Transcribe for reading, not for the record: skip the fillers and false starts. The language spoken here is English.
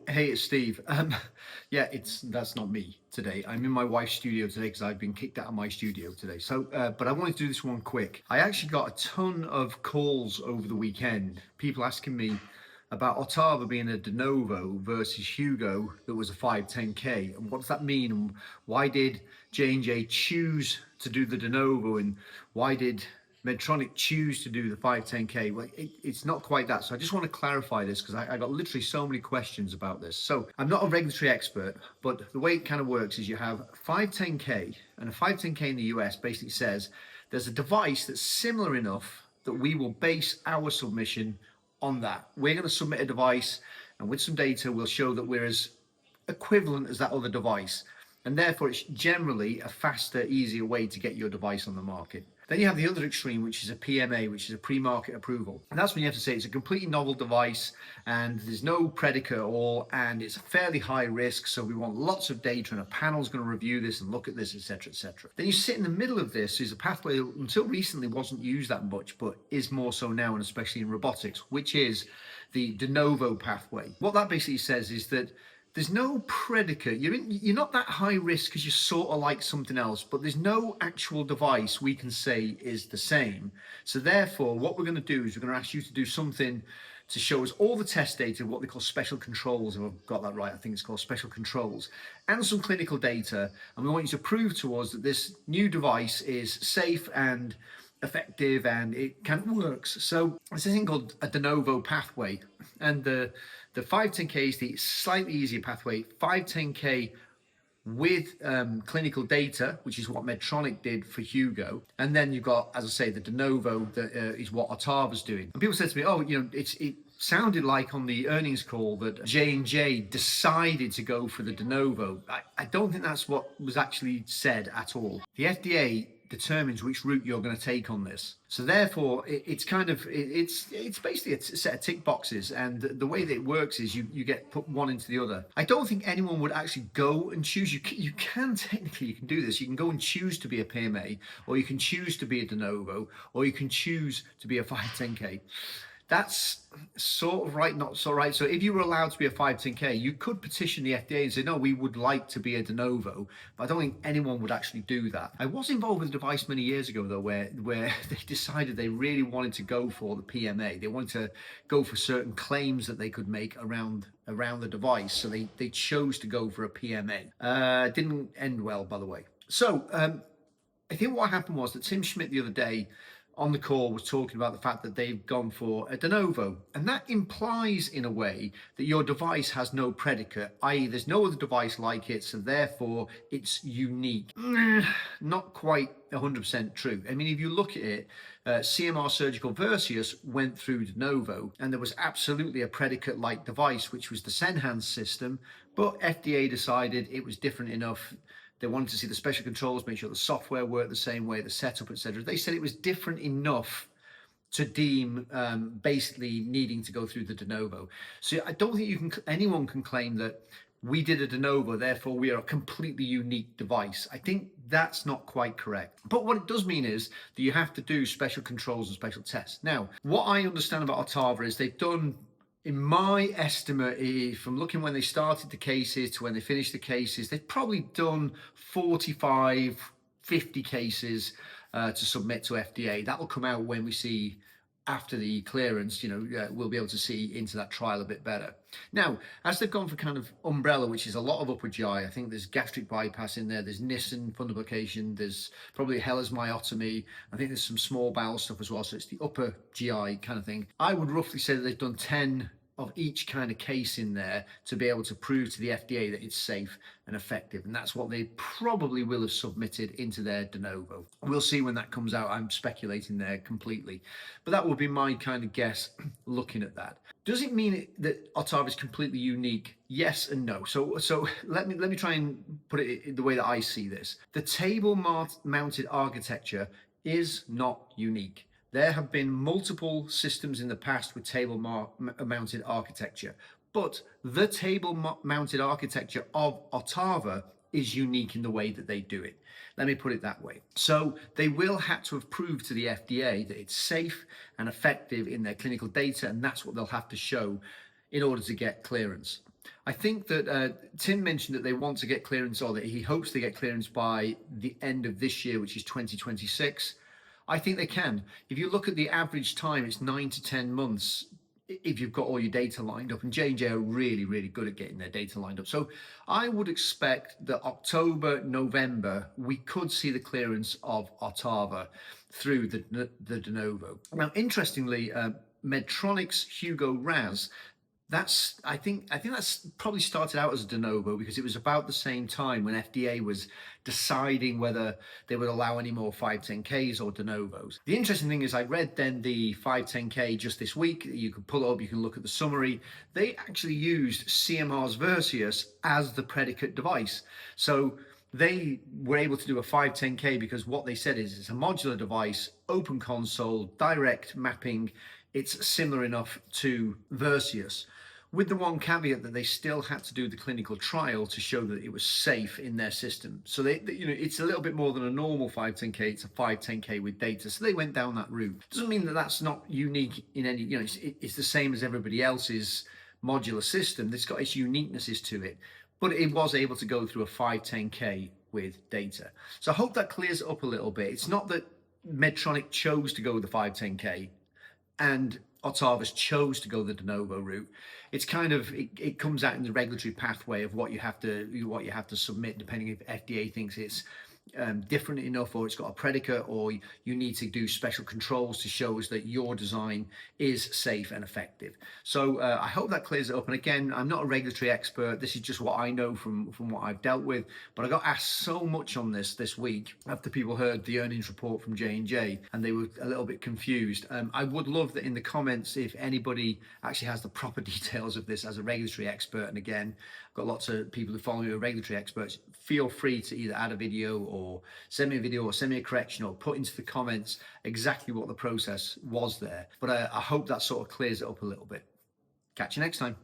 Hey, it's Steve. Yeah, that's not me today. I'm in my wife's studio today because I've been kicked out of my studio today. But I wanted to do this one quick. I actually got a ton of calls over the weekend. People asking me about Ottava being a de novo versus Hugo that was a 510K, and what does that mean? And why did J&J choose to do the de novo, and why did Medtronic choose to do the 510K? Well, it's not quite that. So I just want to clarify this because I got literally so many questions about this. So I'm not a regulatory expert, but the way it kind of works is you have 510K, and a 510K in the US basically says there's a device that's similar enough that we will base our submission on that. We're going to submit a device, and with some data, we'll show that we're as equivalent as that other device. And therefore, it's generally a faster, easier way to get your device on the market. Then you have the other extreme, which is a PMA, which is a pre-market approval. And that's when you have to say it's a completely novel device and there's no predicate at all, and it's a fairly high risk. So we want lots of data, and a panel's going to review this and look at this, etc., etc. Then you sit in the middle of this is a pathway that until recently wasn't used that much, but is more so now, and especially in robotics, which is the de novo pathway. What that basically says is that there's no predicate. You're not that high risk because you're sort of like something else, but there's no actual device we can say is the same. So therefore, what we're going to do is we're going to ask you to do something to show us all the test data, what they call special controls, if I've got that right, I think it's called special controls, and some clinical data. And we want you to prove to us that this new device is safe and effective and it kind of works. So it's a thing called a de novo pathway, and the 510K is the slightly easier pathway. 510K with clinical data, which is what Medtronic did for Hugo, and then you've got, as I say, the de novo that is what Ottava's doing. And people said to me, "Oh, it sounded like on the earnings call that J&J decided to go for the de novo." I don't think that's what was actually said at all. The FDA determines which route you're going to take on this. So therefore, it's basically a set of tick boxes, and the way that it works is you get put one into the other. I don't think anyone would actually go and choose. You can technically, you can do this. You can go and choose to be a PMA, or you can choose to be a de novo, or you can choose to be a 510K. That's sort of right, not so right. So if you were allowed to be a 510K, you could petition the FDA and say, no, we would like to be a de novo, but I don't think anyone would actually do that. I was involved with a device many years ago, though, where they decided they really wanted to go for the PMA. They wanted to go for certain claims that they could make around the device. So they chose to go for a PMA. Didn't end well, by the way. So I think what happened was that Tim Schmidt the other day on the call was talking about the fact that they've gone for a de novo, and that implies in a way that your device has no predicate, i.e. there's no other device like it, so therefore it's unique. Not quite 100% true. I mean, if you look at it, CMR Surgical Versus went through de novo, and there was absolutely a predicate-like device, which was the Senhance system, but FDA decided it was different enough. They wanted to see the special controls, make sure the software worked the same way, the setup, etc. They said it was different enough to deem basically needing to go through the de novo. So I don't think anyone can claim that we did a de novo, therefore we are a completely unique device. I think that's not quite correct. But what it does mean is that you have to do special controls and special tests. Now, what I understand about Ottava is they've done, in my estimate, from looking when they started the cases to when they finished the cases, they've probably done 45, 50 cases to submit to FDA. That will come out when we see after the clearance, we'll be able to see into that trial a bit better. Now, as they've gone for kind of umbrella, which is a lot of upper GI, I think there's gastric bypass in there, there's Nissen fundoplication, there's probably Heller's myotomy, I think there's some small bowel stuff as well, so it's the upper GI kind of thing. I would roughly say that they've done 10 of each kind of case in there to be able to prove to the FDA that it's safe and effective, and that's what they probably will have submitted into their de novo. We'll see when that comes out. I'm speculating there completely, but that would be my kind of guess looking at that. Does it mean that Ottava is completely unique? Yes and no. So let me try and put it in the way that I see this. The table mounted architecture is not unique. There have been multiple systems in the past with table-mounted architecture, but the table-mounted architecture of Ottava is unique in the way that they do it. Let me put it that way. So they will have to have proved to the FDA that it's safe and effective in their clinical data, and that's what they'll have to show in order to get clearance. I think that Tim mentioned that they want to get clearance, or that he hopes to get clearance by the end of this year, which is 2026. I think they can. If you look at the average time, it's 9 to 10 months if you've got all your data lined up, and J&J are really, really good at getting their data lined up. So I would expect that October, November, we could see the clearance of Ottava through the de novo. Now, interestingly, Medtronic's Hugo Raz, I think that's probably started out as a de novo because it was about the same time when FDA was deciding whether they would allow any more 510Ks or de novos. The interesting thing is I read then the 510K just this week. You can pull it up, you can look at the summary. They actually used CMR's Versius as the predicate device. So they were able to do a 510K because what they said is it's a modular device, open console, direct mapping. It's similar enough to Versius, with the one caveat that they still had to do the clinical trial to show that it was safe in their system. So it's a little bit more than a normal 510K. It's a 510K with data. So they went down that route. Doesn't mean that that's not unique in any, it's the same as everybody else's modular system. It's got its uniquenesses to it, but it was able to go through a 510K with data. So I hope that clears it up a little bit. It's not that Medtronic chose to go with the 510K and Ottava's chose to go the de novo route. It's kind of it comes out in the regulatory pathway of what you have to submit, depending if FDA thinks it's different enough, or it's got a predicate, or you need to do special controls to show us that your design is safe and effective. So I hope that clears it up. And again, I'm not a regulatory expert. This is just what I know from what I've dealt with. But I got asked so much on this week after people heard the earnings report from J&J, and they were a little bit confused. I would love that in the comments if anybody actually has the proper details of this as a regulatory expert. And again, I've got lots of people who follow me who are regulatory experts. Feel free to either add a video or send me a video or send me a correction or put into the comments exactly what the process was there. But I hope that sort of clears it up a little bit. Catch you next time.